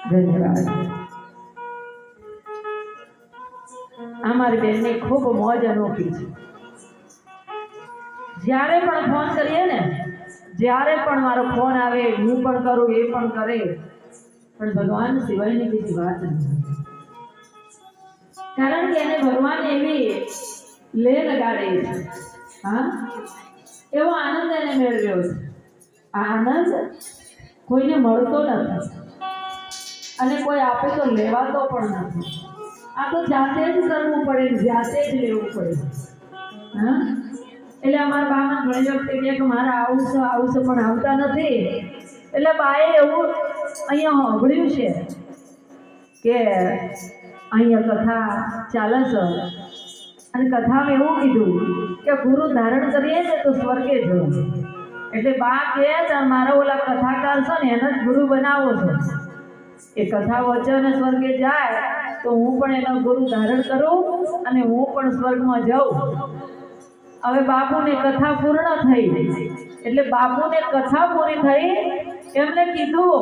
ધન્યવાદ. અમારી બેનની ખૂબ મોજ અનોખી છે. જ્યારે પણ ફોન કરીએ ને, જ્યારે પણ મારો ફોન આવે હું પણ કરું, એ પણ કરે, પણ ભગવાન સિવાયની બીજી વાત નથી. કારણ કે એને ભગવાન એવી લે લગાડે છે, હા, એવો આનંદ એને મેળવ્યો છે. આ આનંદ કોઈને મળતો નથી અને કોઈ આપે તો લેવાતો પણ નથી. આ તો જાતે જ કરવું પડે, જાતે જ લેવું પડે. હા, એટલે અમારા બામાં ઘણી વખતે કહે કે મારે આવું છે પણ આવતા નથી. એટલે બાએ એવું અહીંયા સાંભળ્યું છે કે અહીંયા કથા ચાલે છે અને કથામાં એવું કીધું કે ગુરુ ધારણ કરીએ ને તો સ્વર્ગે જવું. એટલે બા કહે મારા ઓલા કથાકાર છે ને એને જ ગુરુ બનાવો છો. એ કથા વચન અને સ્વર્ગે જાય તો હું પણ એનો ગુરુ ધારણ કરું અને હું પણ સ્વર્ગમાં જાઉં. હવે બાપુની કથા પૂર્ણ થઈ, એટલે બાપુને કથા પૂરી થઈ. એમને કીધું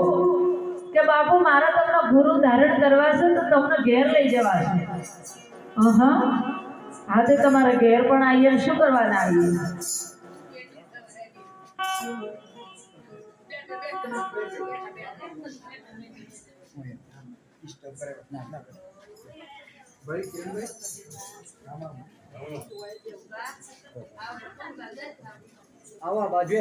કે બાપુ મારા તમને ગુરુ ધારણ કરવા છે તો તમને ઘેર લઈ જવા છે. હા, તે તમારે ઘેર પણ આવીએ. શું કરવાના આવીએ? આવા બાજુ